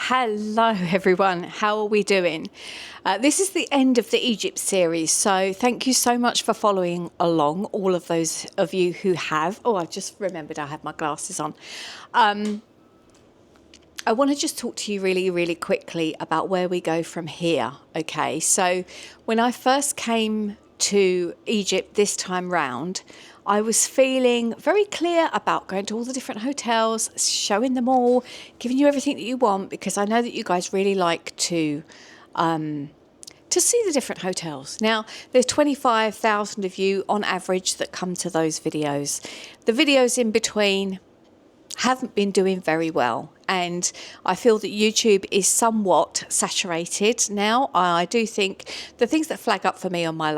Hello everyone, how are we doing? This is the end of the Egypt series, so thank you so much for following along, all of those of you who have. Oh, I just remembered I have my glasses on. I want to just talk to you really quickly about where we go from here, okay? So when I first came to Egypt this time round, I was feeling very clear about going to all the different hotels, showing them all, giving you everything that you want, because I know that you guys really like to see the different hotels. Now, there's 25,000 of you on average that come to those videos. The videos in between haven't been doing very well, and I feel that YouTube is somewhat saturated now. I do think the things that flag up for me on my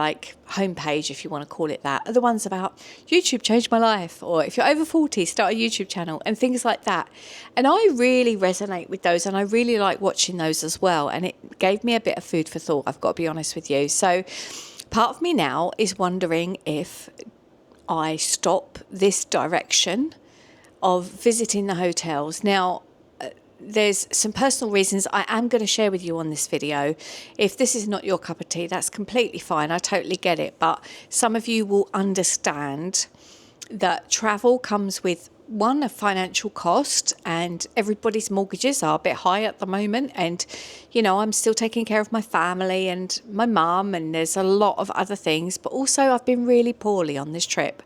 homepage, if you want to call it that, are the ones about YouTube changed my life, or if you're over 40, start a YouTube channel, and things like that. And I really resonate with those, and I really like watching those as well, and it gave me a bit of food for thought, I've got to be honest with you. So part of me now is wondering if I stop this direction of visiting the hotels. Now, there's some personal reasons I am going to share with you on this video. If this is not your cup of tea, that's completely fine. I totally get it. But some of you will understand that travel comes with, one, a financial cost, and everybody's mortgages are a bit high at the moment. And, you know, I'm still taking care of my family and my mum, and there's a lot of other things. But also I've been really poorly on this trip,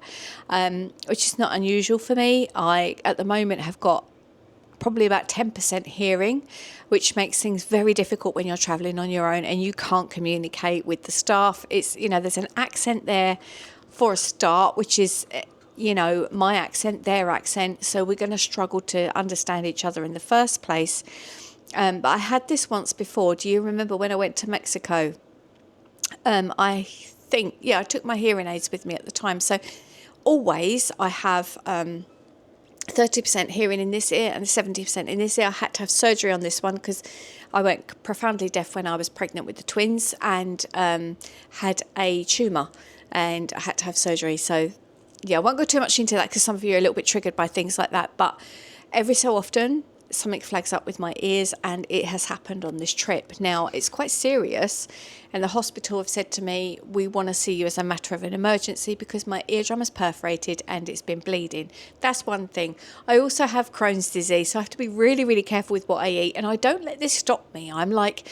which is not unusual for me. I, at the moment, have got probably about 10% hearing, which makes things very difficult when you're traveling on your own and you can't communicate with the staff. It's, you know, there's an accent there for a start, which is, you know, my accent, their accent. So we're going to struggle to understand each other in the first place. But I had this once before. Do you remember when I went to Mexico? I think, yeah, I took my hearing aids with me at the time. So always I have 30% hearing in this ear and 70% in this ear. I had to have surgery on this one because I went profoundly deaf when I was pregnant with the twins, and had a tumour, and I had to have surgery. So yeah, I won't go too much into that because some of you are a little bit triggered by things like that. But every so often something flags up with my ears, and it has happened on this trip. Now, it's quite serious, and the hospital have said to me, we want to see you as a matter of an emergency because my eardrum is perforated and it's been bleeding. That's one thing. I also have Crohn's disease, so I have to be really careful with what I eat, and I don't let this stop me. I'm like,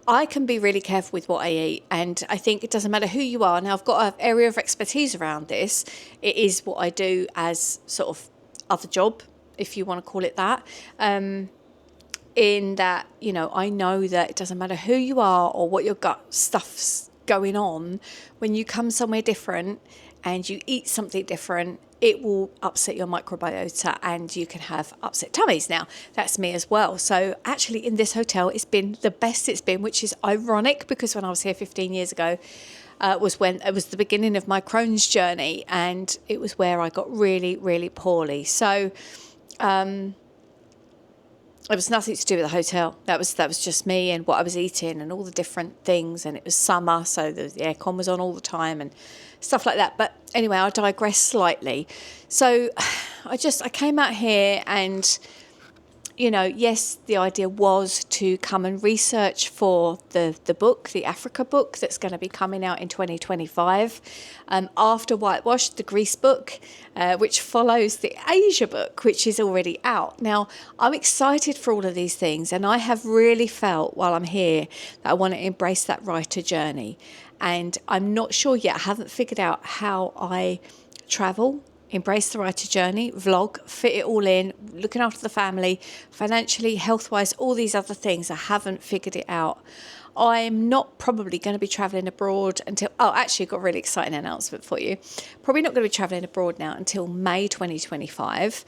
I can be really careful with what I eat, and I think it doesn't matter who you are. Now, I've got an area of expertise around this. It is what I do as sort of other job, if you want to call it that, in that, you know, I know that it doesn't matter who you are or what your gut stuff's going on. When you come somewhere different and you eat something different, it will upset your microbiota and you can have upset tummies. Now, that's me as well. So actually in this hotel, it's been the best it's been, which is ironic because when I was here 15 years ago, was when it was the beginning of my Crohn's journey, and it was where I got really poorly. So it was nothing to do with the hotel. That was just me and what I was eating and all the different things. And it was summer, so the aircon was on all the time and stuff like that. But anyway, I digress slightly. So I came out here and, you know, yes, the idea was to come and research for the book, the Africa book that's going to be coming out in 2025, after Whitewash, the Greece book, which follows the Asia book, which is already out. Now, I'm excited for all of these things, and I have really felt while I'm here that I want to embrace that writer journey. And I'm not sure yet, I haven't figured out how I travel, embrace the writer journey, vlog, fit it all in, looking after the family, financially, health-wise, all these other things. I haven't figured it out. I'm not probably going to be travelling abroad until, actually I've got a really exciting announcement for you. Probably not going to be travelling abroad now until May 2025.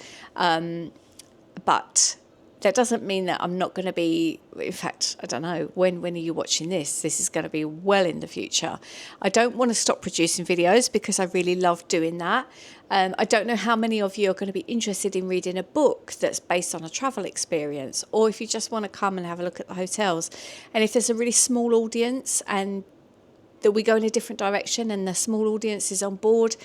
But that doesn't mean that I'm not going to be, in fact, I don't know, when are you watching this? This is going to be well in the future. I don't want to stop producing videos because I really love doing that. I don't know how many of you are going to be interested in reading a book that's based on a travel experience, or if you just want to come and have a look at the hotels. And if there's a really small audience and that we go in a different direction and the small audience is on board,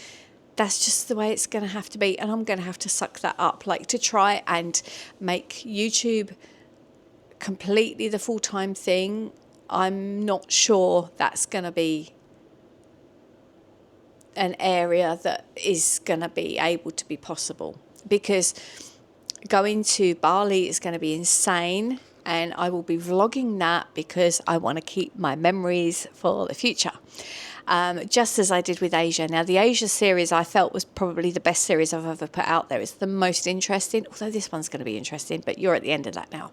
that's just the way it's going to have to be. And I'm going to have to suck that up, like to try and make YouTube completely the full-time thing, I'm not sure that's going to be an area that is going to be able to be possible, because going to Bali is going to be insane, and I will be vlogging that because I want to keep my memories for the future. Just as I did with Asia. Now, the Asia series I felt was probably the best series I've ever put out there. It's the most interesting, although this one's going to be interesting, but you're at the end of that now.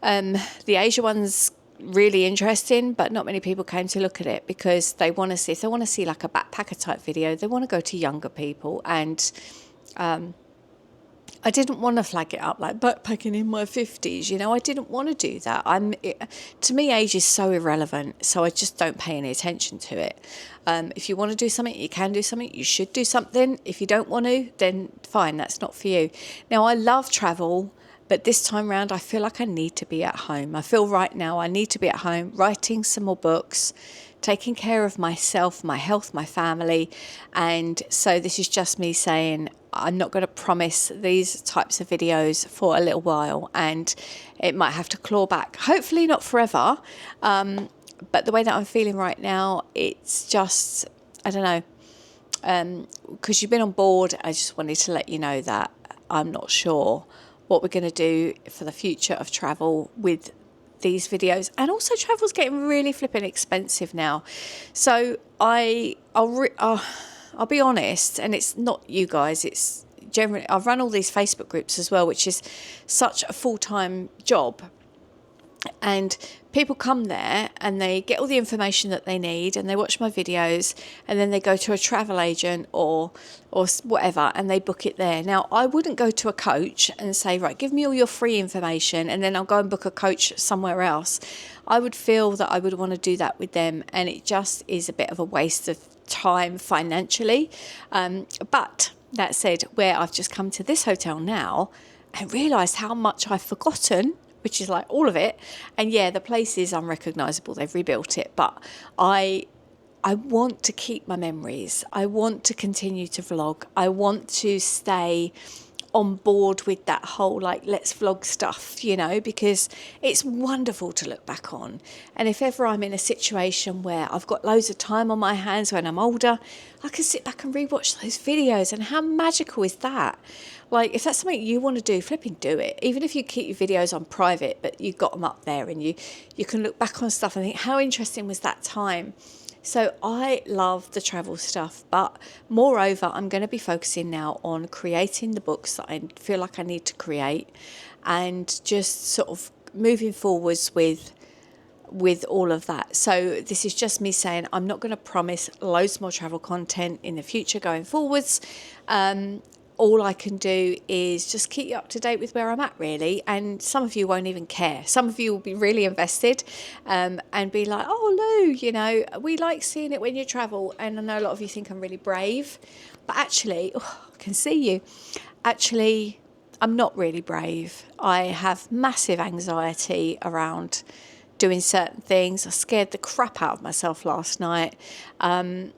The Asia one's really interesting, but not many people came to look at it because they want to see, if they want to see like a backpacker type video, they want to go to younger people. And I didn't want to flag it up like backpacking in my 50s, you know, I didn't want to do that. To me, age is so irrelevant, so I just don't pay any attention to it. If you want to do something, you can do something, you should do something. If you don't want to, then fine, that's not for you. Now, I love travel, but this time round, I feel like I need to be at home. I feel right now I need to be at home, writing some more books, taking care of myself, my health, my family. And so this is just me saying, I'm not going to promise these types of videos for a little while, and it might have to claw back. Hopefully not forever. But the way that I'm feeling right now, it's just, I don't know, because you've been on board. I just wanted to let you know that I'm not sure what we're going to do for the future of travel with these videos. And also, travel's getting really flipping expensive now. So I'll be honest, and it's not you guys, it's generally, I run all these Facebook groups as well, which is such a full-time job. And people come there and they get all the information that they need, and they watch my videos, and then they go to a travel agent or whatever, and they book it there. Now, I wouldn't go to a coach and say, right, give me all your free information, and then I'll go and book a coach somewhere else. I would feel that I would want to do that with them, and it just is a bit of a waste of time financially. But that said, where I've just come to this hotel now and realised how much I've forgotten, which is like all of it. And yeah, the place is unrecognisable. They've rebuilt it. But I want to keep my memories. I want to continue to vlog. I want to stay on board with that whole like let's vlog stuff, you know, because it's wonderful to look back on. And if ever I'm in a situation where I've got loads of time on my hands when I'm older, I can sit back and rewatch those videos. And how magical is that? Like, if that's something you want to do, flipping do it. Even if you keep your videos on private, but you've got them up there, and you can look back on stuff and think, how interesting was that time? So I love the travel stuff, but moreover, I'm going to be focusing now on creating the books that I feel like I need to create, and just sort of moving forwards with all of that. So this is just me saying I'm not going to promise loads more travel content in the future going forwards. All I can do is just keep you up to date with where I'm at, really. And some of you won't even care. Some of you will be really invested and be like, oh, Lou, you know, we like seeing it when you travel. And I know a lot of you think I'm really brave. But actually, I can see you. Actually, I'm not really brave. I have massive anxiety around doing certain things. I scared the crap out of myself last night. And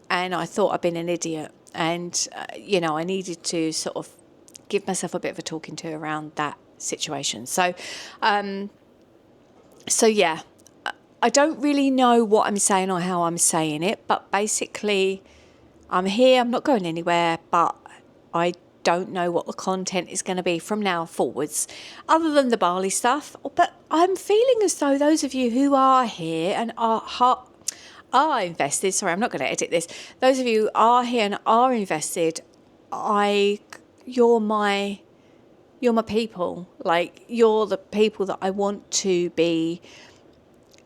I thought I'd been an idiot. And, you know, I needed to sort of give myself a bit of a talking to around that situation. So yeah, I don't really know what I'm saying or how I'm saying it, but basically I'm here, I'm not going anywhere, but I don't know what the content is going to be from now forwards, other than the Bali stuff. But I'm feeling as though those of you who are here and are invested, sorry, I'm not going to edit this. Those of you who are here and are invested, you're my people. Like, you're the people that I want to be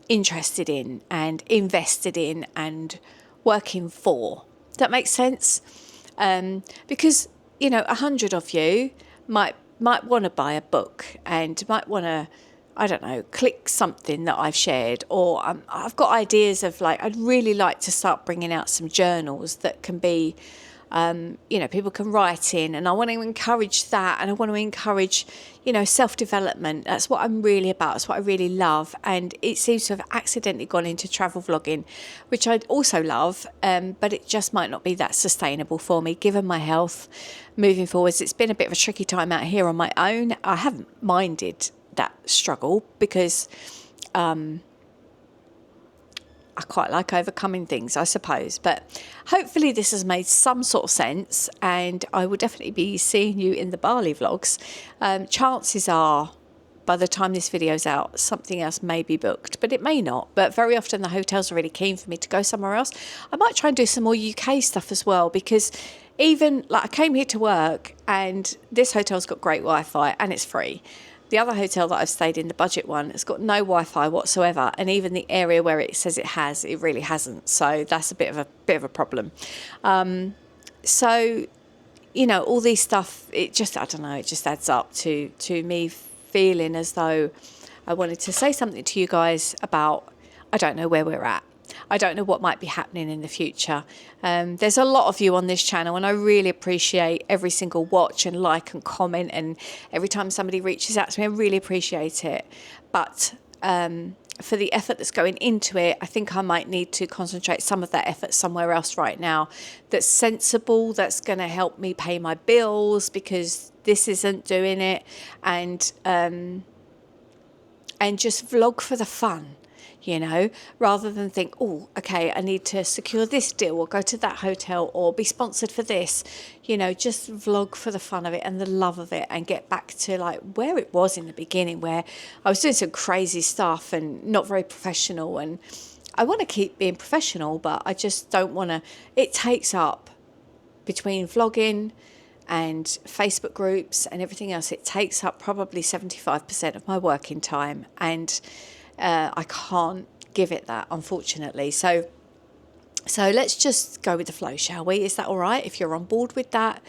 interested in and invested in and working for. Does that make sense? Because, you know, 100 of you might want to buy a book and might want to, I don't know, click something that I've shared, or I've got ideas of, like, I'd really like to start bringing out some journals that can be, you know, people can write in, and I want to encourage that, and I want to encourage, you know, self-development. That's what I'm really about. That's what I really love, and it seems to have accidentally gone into travel vlogging, which I also love, but it just might not be that sustainable for me, given my health moving forwards. It's been a bit of a tricky time out here on my own. I haven't minded that struggle because I quite like overcoming things, I suppose. But hopefully this has made some sort of sense, and I will definitely be seeing you in the Bali vlogs. Chances are, by the time this video's out, something else may be booked, but it may not. But very often the hotels are really keen for me to go somewhere else. I might try and do some more UK stuff as well, because even like I came here to work, and this hotel's got great Wi-Fi and it's free. The other hotel that I've stayed in, the budget one, it's got no Wi-Fi whatsoever, and even the area where it says it has, it really hasn't. So that's a bit of a problem. So, you know, all these stuff, it just, I don't know, it just adds up to me feeling as though I wanted to say something to you guys about, I don't know where we're at. I don't know what might be happening in the future. There's a lot of you on this channel, and I really appreciate every single watch and like and comment, and every time somebody reaches out to me, I really appreciate it. But for the effort that's going into it, I think I might need to concentrate some of that effort somewhere else right now that's sensible, that's going to help me pay my bills, because this isn't doing it, and just vlog for the fun. You know, rather than think, oh, okay, I need to secure this deal or go to that hotel or be sponsored for this, you know, just vlog for the fun of it and the love of it, and get back to like where it was in the beginning, where I was doing some crazy stuff and not very professional. And I want to keep being professional, but I just don't want to. It takes up, between vlogging and Facebook groups and everything else, it takes up probably 75% of my working time, and I can't give it that, unfortunately. So let's just go with the flow, shall we? Is that all right? If you're on board with that,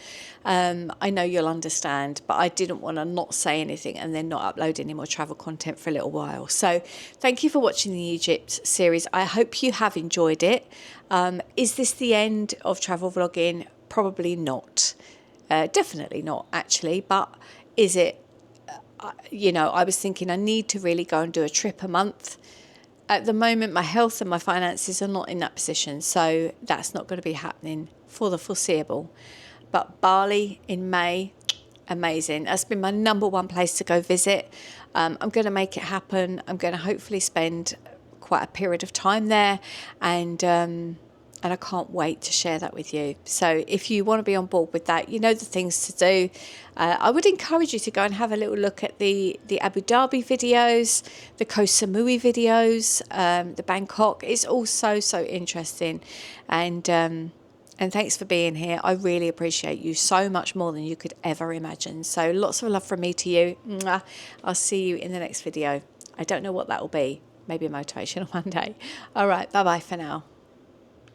I know you'll understand, but I didn't want to not say anything and then not upload any more travel content for a little while. So thank you for watching the Egypt series. I hope you have enjoyed it. Is this the end of travel vlogging? Probably not. Definitely not, actually. But is it? You know, I was thinking I need to really go and do a trip a month. At the moment, my health and my finances are not in that position, so that's not going to be happening for the foreseeable. But Bali in May, amazing. That's been my #1 place to go visit. I'm going to make it happen. I'm going to hopefully spend quite a period of time there, and I can't wait to share that with you. So if you want to be on board with that, you know the things to do. I would encourage you to go and have a little look at the Abu Dhabi videos, the Koh Samui videos, the Bangkok. It's all so interesting. And thanks for being here. I really appreciate you so much more than you could ever imagine. So lots of love from me to you. Mwah. I'll see you in the next video. I don't know what that will be. Maybe a motivational Monday. All right. Bye-bye for now.